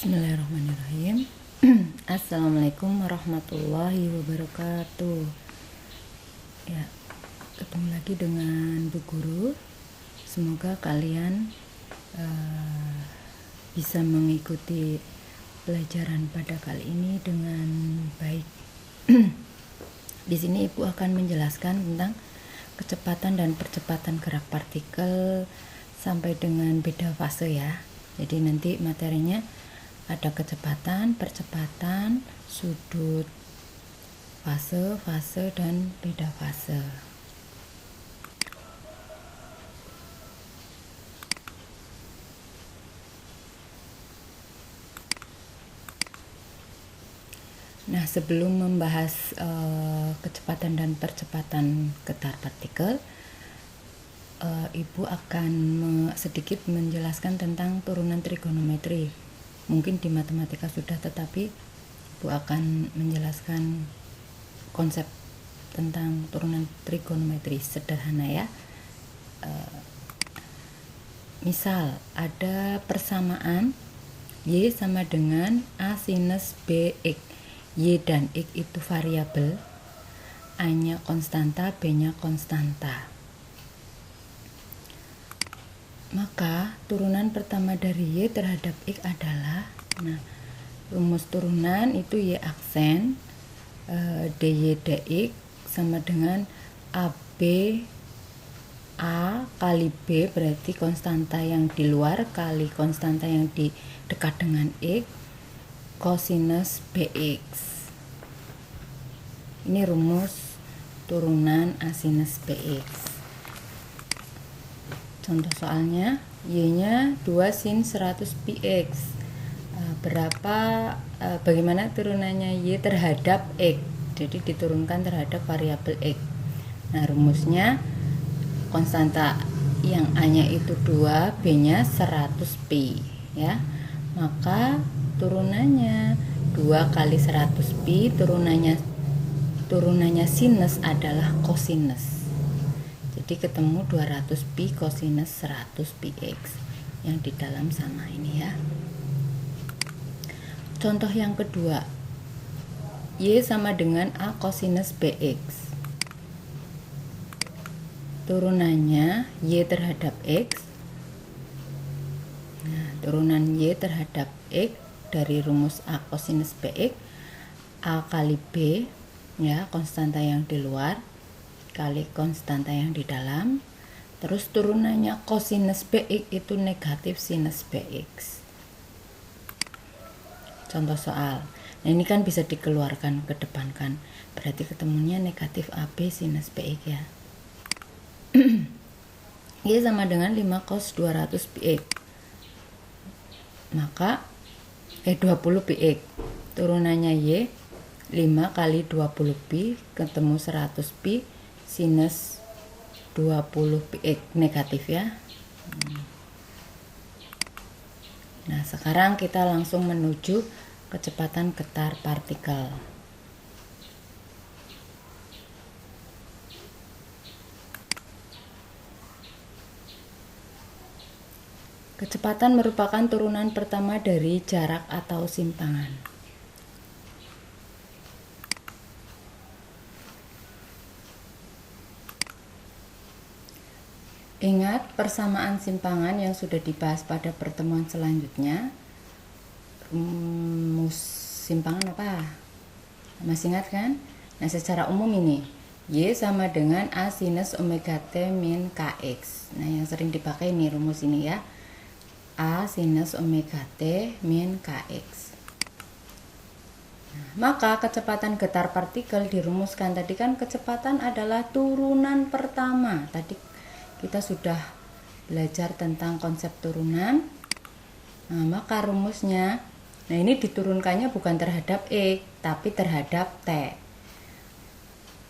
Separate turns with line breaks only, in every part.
Bismillahirrahmanirrahim. Assalamualaikum warahmatullahi wabarakatuh. Ya, ketemu lagi dengan Bu Guru. Semoga kalian bisa mengikuti pelajaran pada kali ini dengan baik. Di sini Ibu akan menjelaskan tentang kecepatan dan percepatan gerak partikel sampai dengan beda fase ya. Jadi nanti materinya ada kecepatan, percepatan, sudut, fase, dan beda fase. Nah, sebelum membahas kecepatan dan percepatan getar partikel, Ibu akan sedikit menjelaskan tentang turunan trigonometri. Mungkin di matematika sudah, tetapi Ibu akan menjelaskan konsep tentang turunan trigonometri sederhana ya. Misal ada persamaan Y sama dengan A sinus BX. Y dan X itu variabel, A-nya konstanta, B-nya konstanta. Maka turunan pertama dari Y terhadap X adalah, rumus turunan itu Y aksen dy dx sama dengan AB A kali B, berarti konstanta yang di luar kali konstanta yang di dekat dengan X, kosinus BX. Ini rumus turunan A sinus BX. Contoh soalnya, Y-nya 2 sin 100 px. Bagaimana turunannya Y terhadap X? Jadi diturunkan terhadap variabel X. Nah, rumusnya konstanta yang A-nya itu 2, B-nya 100 pi ya. Maka turunannya 2 kali 100 pi, turunannya sinus adalah kosinus. Jadi ketemu 200 pi kosinus 100 px yang di dalam sama ini ya. Contoh yang kedua, Y sama dengan A kosinus bx. Turunannya Y terhadap X. Nah, turunan Y terhadap X dari rumus A kosinus bx, A kali B ya, konstanta yang di luar kali konstanta yang di dalam, terus turunannya kosinus BX itu negatif sinus BX. Contoh soal. Nah, ini kan bisa dikeluarkan ke depan kan, berarti ketemunya negatif AB sinus BX ya. Y sama dengan 5 cos 200 px. Maka 20 px. Turunannya Y 5 kali 20 pi, ketemu 100 pi sinus 20 px negatif ya. Nah, sekarang kita langsung menuju kecepatan getar partikel. Kecepatan merupakan turunan pertama dari jarak atau simpangan. Ingat persamaan simpangan yang sudah dibahas pada pertemuan selanjutnya. Rumus simpangan apa? Masih ingat kan? Nah, secara umum ini Y sama dengan A sinus omega T min Kx. Nah, yang sering dipakai ini rumus ini ya. A sinus omega T min Kx. Nah, maka kecepatan getar partikel dirumuskan. Tadi kan kecepatan adalah turunan pertama. Tadi kita sudah belajar tentang konsep turunan. Nah, maka rumusnya, nah ini diturunkannya bukan terhadap X, tapi terhadap T.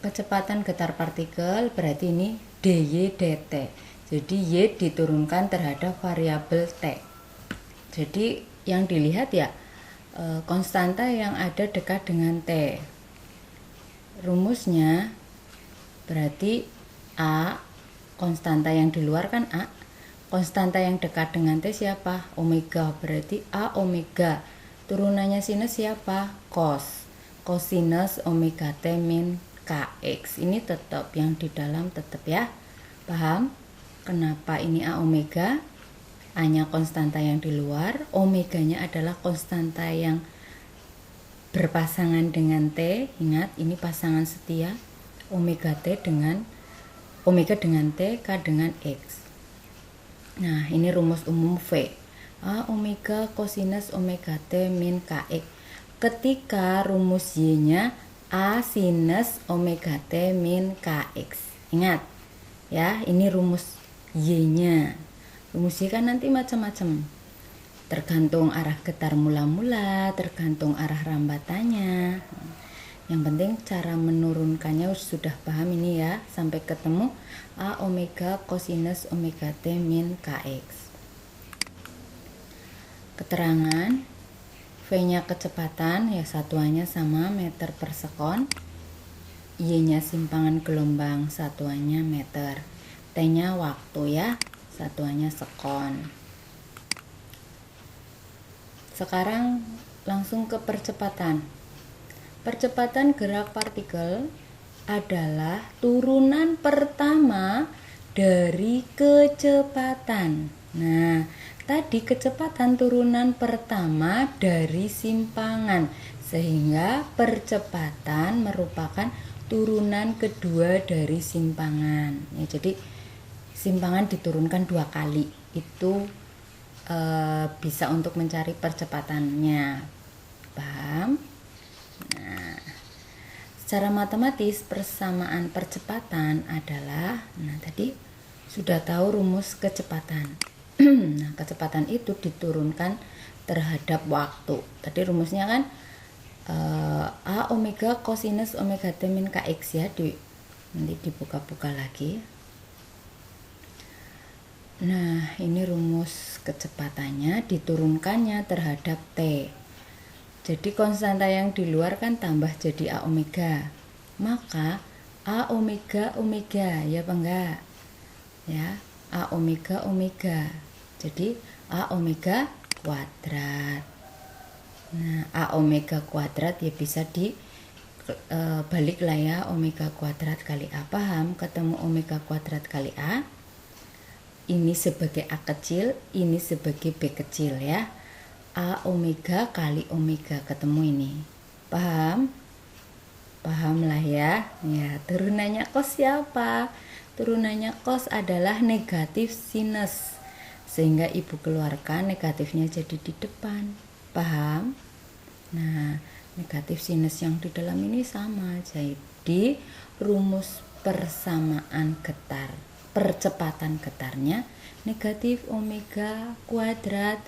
Kecepatan getar partikel berarti ini dy dt. Jadi Y diturunkan terhadap variabel T. Jadi yang dilihat ya konstanta yang ada dekat dengan T. Rumusnya berarti A, konstanta yang di luar kan A, konstanta yang dekat dengan T siapa? Omega, berarti A omega Turunannya sinus siapa? Cos. Cosinus omega T min Kx. Ini tetap yang di dalam tetap ya. Paham? Kenapa ini A omega? A-nya konstanta yang di luar, omeganya adalah konstanta yang berpasangan dengan T. Ingat, ini pasangan setia. Omega dengan T, K dengan X. Nah, ini rumus umum V. A omega cosinus omega T min Kx. Ketika rumus Y-nya A sinus omega T min Kx. Ingat, ya, ini rumus Y-nya. Rumus Y kan nanti macam-macam. Tergantung arah getar mula-mula, tergantung arah rambatannya. Yang penting cara menurunkannya sudah paham ini ya, sampai ketemu A omega cosinus omega T min Kx. Keterangan V-nya kecepatan, ya satuannya sama meter per sekon. Y-nya simpangan gelombang, satuannya meter. T-nya waktu ya, satuannya sekon. Sekarang langsung ke percepatan. Percepatan gerak partikel adalah turunan pertama dari kecepatan. Nah, tadi kecepatan turunan pertama dari simpangan, sehingga percepatan merupakan turunan kedua dari simpangan. Ya, jadi simpangan diturunkan 2 kali. Itu bisa untuk mencari percepatannya. Paham? Nah, secara matematis persamaan percepatan adalah, nah tadi sudah tahu rumus kecepatan. Nah, kecepatan itu diturunkan terhadap waktu. Tadi rumusnya kan A omega cosinus omega T min Kx ya, nanti dibuka-buka lagi. Nah, ini rumus kecepatannya diturunkannya terhadap T. Jadi konstanta yang di luar kan tambah jadi A omega. Maka A omega omega, ya apa enggak? Ya, A omega omega. Jadi A omega kuadrat. Nah, A omega kuadrat ya bisa balik lah ya, omega kuadrat kali A. Paham? Ketemu omega kuadrat kali A. Ini sebagai A kecil, ini sebagai B kecil ya. A omega kali omega ketemu ini. Paham? Paham lah ya. Ya, turunannya cos siapa? Turunannya cos adalah negatif sinus. Sehingga ibu keluarkan negatifnya jadi di depan. Paham? Nah, negatif sinus yang di dalam ini sama. Jadi rumus persamaan getar, percepatan getarnya negatif omega kuadrat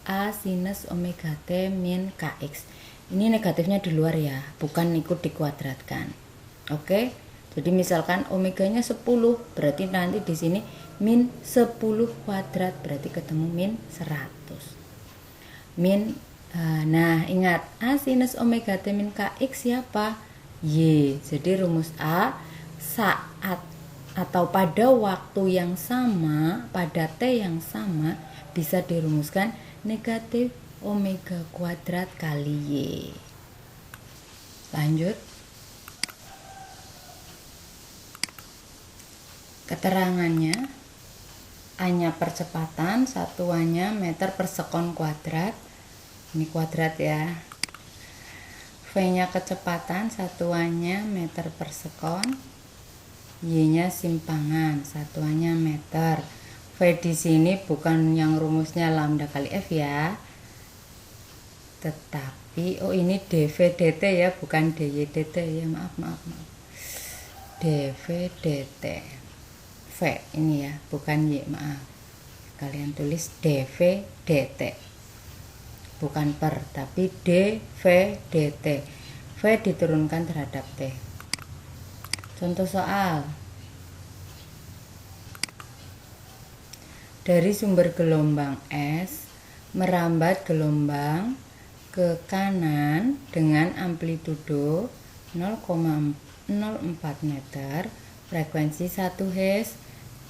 A sinus omega T min Kx. Ini negatifnya di luar ya, bukan ikut dikuadratkan. Oke, jadi misalkan omeganya 10, berarti nanti di sini min 10 kuadrat, berarti ketemu min 100. Nah ingat, A sinus omega T min Kx siapa? Y. Jadi rumus A saat atau pada waktu yang sama, pada T yang sama, bisa dirumuskan negatif omega kuadrat kali Y. Lanjut. Keterangannya, A-nya percepatan, satuannya meter per sekon kuadrat. Ini kuadrat ya. V-nya kecepatan, satuannya meter per sekon. Y-nya simpangan, satuannya meter. V di sini bukan yang rumusnya lambda kali F ya. Tetapi ini dV dt ya, bukan dy dt ya. Maaf. dV dt. V ini ya, bukan Y, maaf. Kalian tulis dV dt. Bukan per, tapi dV dt. V diturunkan terhadap T. Contoh soal. Dari sumber gelombang S merambat gelombang ke kanan dengan amplitudo 0,04 meter, frekuensi 1 Hz,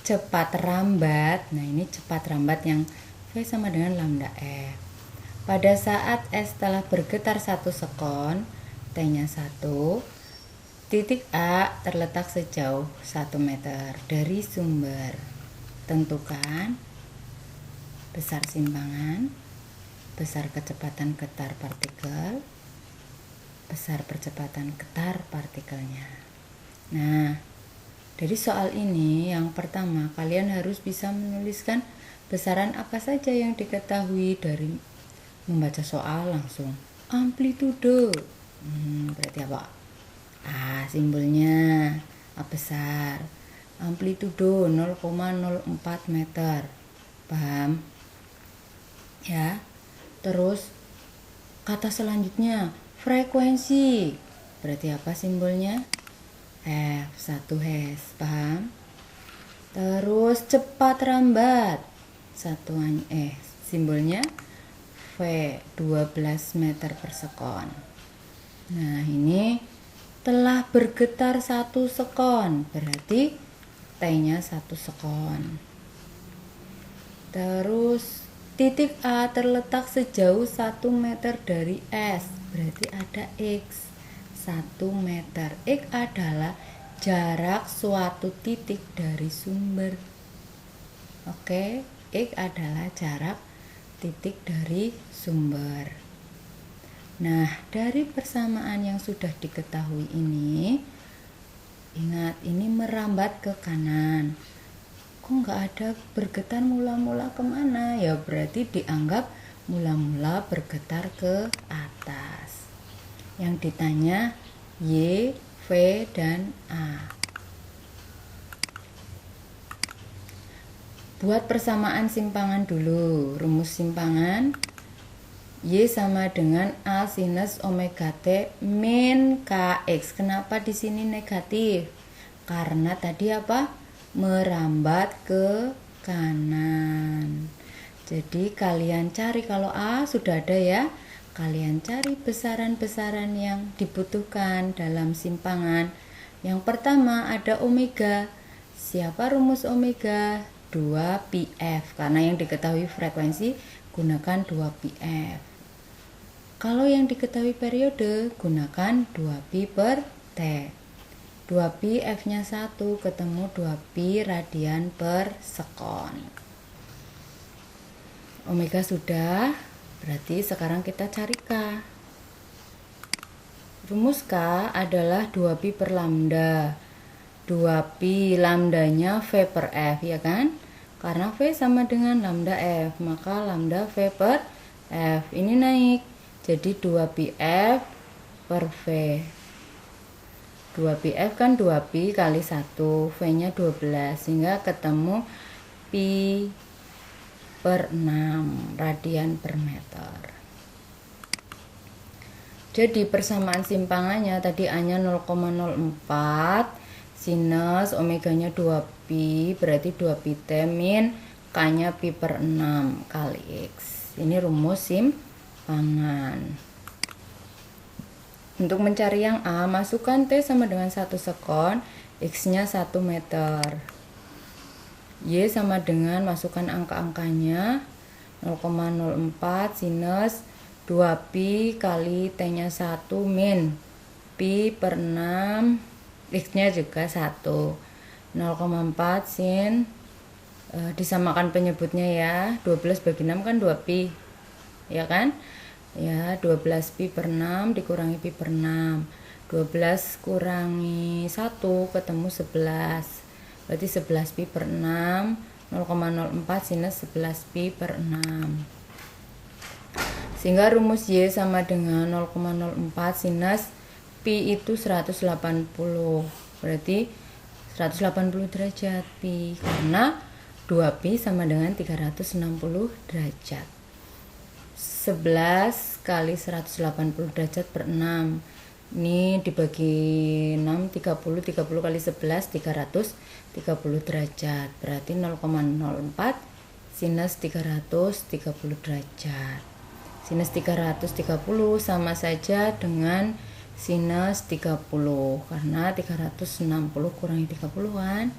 cepat rambat. Nah, ini cepat rambat yang V sama dengan lambda F. Pada saat S telah bergetar 1 sekon, T-nya 1, titik A terletak sejauh 1 meter dari sumber. Tentukan besar simpangan, besar kecepatan getar partikel, besar percepatan getar partikelnya. Nah, dari soal ini yang pertama kalian harus bisa menuliskan besaran apa saja yang diketahui dari membaca soal langsung. Amplitude. Berarti apa? Simbolnya A besar. Amplitudo 0,04 meter. Paham? Ya. Terus kata selanjutnya frekuensi. Berarti apa simbolnya? F, 1 Hz. Paham? Terus cepat rambat. Simbolnya V, 12 meter per sekon. Nah, ini telah bergetar 1 sekon, berarti T-nya 1 sekon. Terus titik A terletak sejauh 1 meter dari S, berarti ada X, 1 meter. X adalah jarak suatu titik dari sumber. Oke, X adalah jarak titik dari sumber. Nah, dari persamaan yang sudah diketahui ini, ingat ini merambat ke kanan. Kok nggak ada bergetar mula-mula kemana? Ya berarti dianggap mula-mula bergetar ke atas. Yang ditanya Y, V, dan A. Buat persamaan simpangan dulu. Rumus simpangan Y sama dengan A sinus omega T min KX. Kenapa di sini negatif? Karena tadi apa? Merambat ke kanan. Jadi kalian cari, kalau A sudah ada ya, kalian cari besaran-besaran yang dibutuhkan dalam simpangan. Yang pertama ada omega. Siapa rumus omega? 2πf, karena yang diketahui frekuensi gunakan 2πf. Kalau yang diketahui periode gunakan 2pi per T. 2pi F-nya 1, ketemu 2pi radian per sekon. Omega sudah, berarti sekarang kita cari K. Rumus K adalah 2pi per lambda. 2pi lambdanya V per F, ya kan? Karena V sama dengan lambda F, maka lambda V per F ini naik. Jadi 2πf per V. 2πf kan 2pi kali 1, V-nya 12, sehingga ketemu pi per 6 radian per meter. Jadi persamaan simpangannya tadi A-nya 0,04, sinus omeganya 2pi, berarti 2pi T min K-nya pi per 6 kali X. Ini rumus simpangan. Untuk mencari yang A, masukkan T sama dengan 1 sekon, X-nya 1 meter. Y sama dengan, masukkan angka-angkanya, 0,04 sinus 2pi kali T-nya 1 min pi per 6, X-nya juga 1. 0,4 sin, disamakan penyebutnya ya, 12 bagi 6 kan 2pi, ya kan? Ya, 12 pi per 6 dikurangi pi per 6. 12 kurangi 1 ketemu 11. Berarti 11 pi per 6, 0,04 sinus 11 pi per 6. Sehingga rumus Y sama dengan 0,04 sinus pi itu 180. Berarti 180 derajat pi, karena 2pi sama dengan 360 derajat. 11 kali 180 derajat per 6. Ini dibagi 6, 30, 30 kali 11, 330 derajat. Berarti 0,04 sinus 330 derajat. Sinus 330 sama saja dengan sinus 30, karena 360 kurangi 30-an,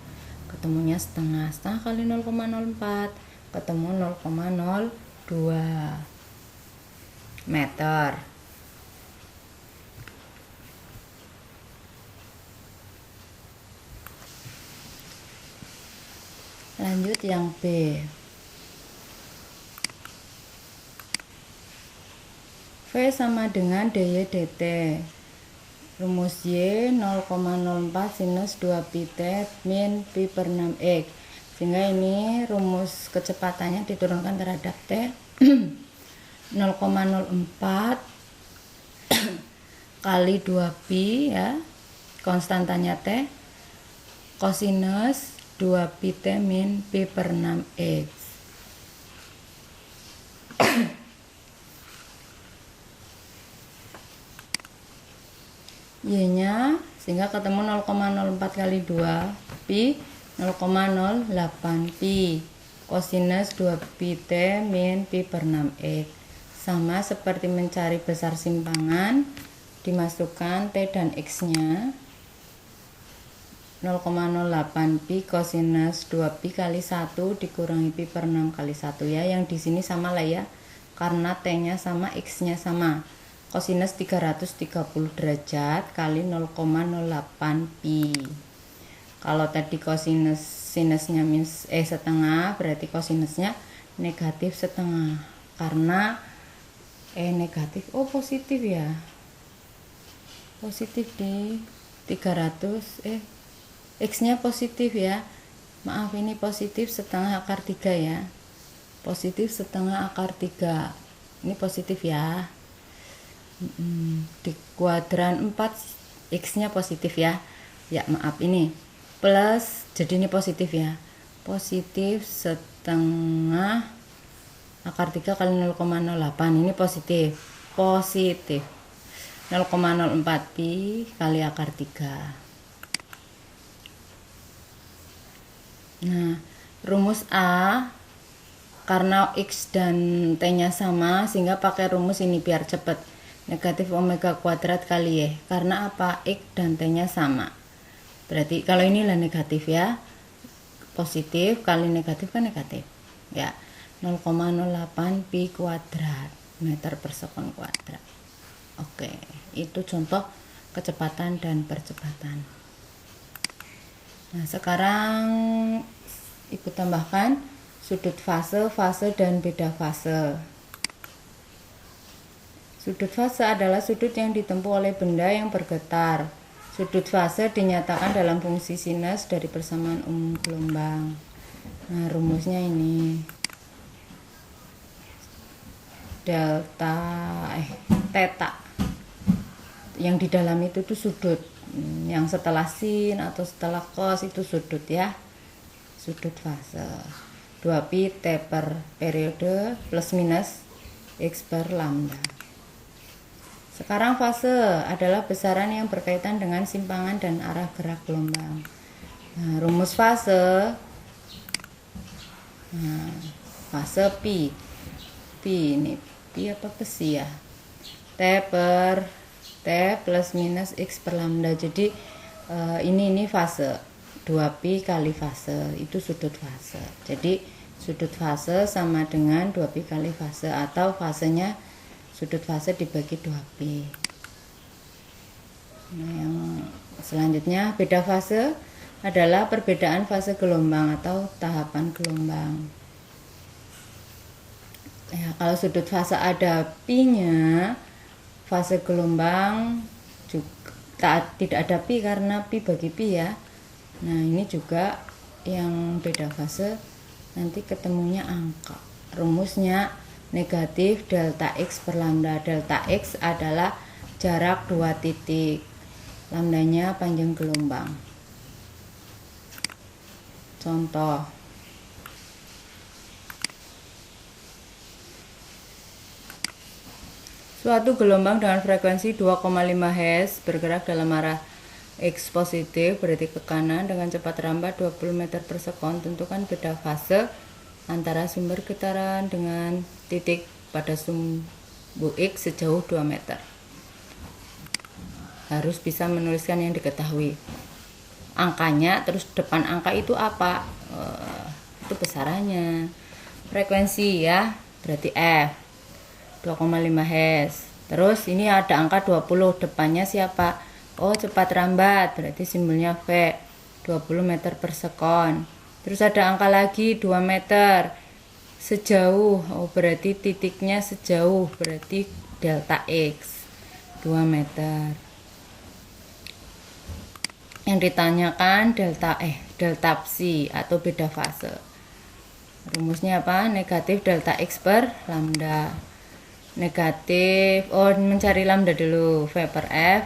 ketemunya setengah. Setengah kali 0,04, ketemu 0,02. meter. Lanjut yang B. V sama dengan dy dt. Rumus Y 0,04 sinus 2 pi t min pi per 6x. Sehingga ini rumus kecepatannya diturunkan terhadap t 0,04 kali 2 pi ya, konstantanya t, kosinus 2 pi t min pi per 6x. Y-nya sehingga ketemu 0,04 kali 2 pi 0,08 pi kosinus 2 pi t min pi per 6x. Sama seperti mencari besar simpangan, dimasukkan t dan x nya 0,08 pi kosinus 2 pi kali 1 dikurangi pi per 6 kali 1 ya, yang di sini sama lah ya karena t nya sama, x nya sama. Kosinus 330 derajat kali 0,08 pi. Kalau tadi sinusnya setengah, berarti kosinusnya negatif setengah. Karena negatif, positif ya. Positif di 300, x-nya positif ya. Maaf, ini positif setengah akar 3 ya. Positif setengah akar 3. Ini positif ya. Di kuadran 4 x-nya positif ya. Ya maaf, ini plus, jadi ini positif ya. Positif setengah akar 3 kali 0,08, ini positif. Positif 0,04 pi kali akar 3. Nah, rumus A karena x dan t-nya sama sehingga pakai rumus ini biar cepet. Negatif omega kuadrat kali y. Karena apa? X dan t-nya sama. Berarti kalau inilah negatif ya. Positif kali negatif kan negatif. Ya. 0,08 pi kuadrat meter per sekon kuadrat. Oke, itu contoh kecepatan dan percepatan. Nah, sekarang Ibu tambahkan sudut fase, fase dan beda fase. Sudut fase adalah sudut yang ditempuh oleh benda yang bergetar. Sudut fase dinyatakan dalam fungsi sinus dari persamaan umum gelombang. Nah, rumusnya ini. Theta. Yang di dalam itu tuh sudut. Yang setelah sin atau setelah cos itu sudut ya. Sudut fase. 2 pi t per periode plus minus x per lambda. Sekarang fase adalah besaran yang berkaitan dengan simpangan dan arah gerak gelombang. Nah, rumus fase, fase pi ini pi apa besi ya? T per t plus minus x per lambda. Jadi ini fase 2 pi kali fase itu sudut fase. Jadi sudut fase sama dengan 2 pi kali fase atau fasenya sudut fase dibagi 2 pi. Nah, yang selanjutnya beda fase adalah perbedaan fase gelombang atau tahapan gelombang. Ya, kalau sudut fase ada pi-nya, fase gelombang juga tidak ada pi karena pi bagi pi ya. Nah, ini juga yang beda fase nanti ketemunya angka. Rumusnya negatif delta x per lambda. Delta x adalah jarak 2 titik. Lambdanya panjang gelombang. Contoh. Suatu gelombang dengan frekuensi 2,5 Hz bergerak dalam arah x positif, berarti ke kanan dengan cepat rambat 20 meter per sekon. Tentukan beda fase antara sumber getaran dengan titik pada sumbu X sejauh 2 meter. Harus bisa menuliskan yang diketahui. Angkanya, terus depan angka itu apa? Itu besarannya. Frekuensi ya, berarti F. 2,5 Hz. Terus ini ada angka 20, depannya siapa? Oh, cepat rambat, berarti simbolnya V, 20 meter per sekon. Terus ada angka lagi 2 meter, sejauh, oh berarti titiknya sejauh, berarti delta X, 2 meter. Yang ditanyakan delta psi atau beda fase. Rumusnya apa? Negatif delta X per lambda. Negatif, mencari lambda dulu. V per F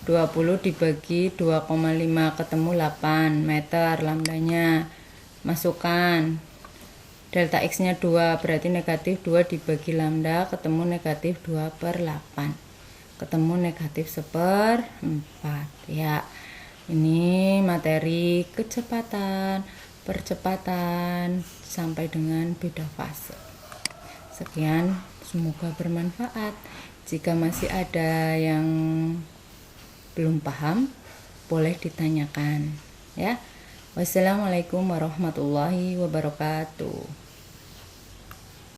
20 dibagi 2,5 ketemu 8 meter lambdanya. Masukkan delta X nya 2, berarti negatif 2 dibagi lambda ketemu negatif 2 per 8, ketemu negatif 1/4 ya. Ini materi kecepatan, percepatan sampai dengan beda fase. Sekian, semoga bermanfaat. Jika masih ada yang belum paham, boleh ditanyakan ya. Wassalamualaikum warahmatullahi wabarakatuh.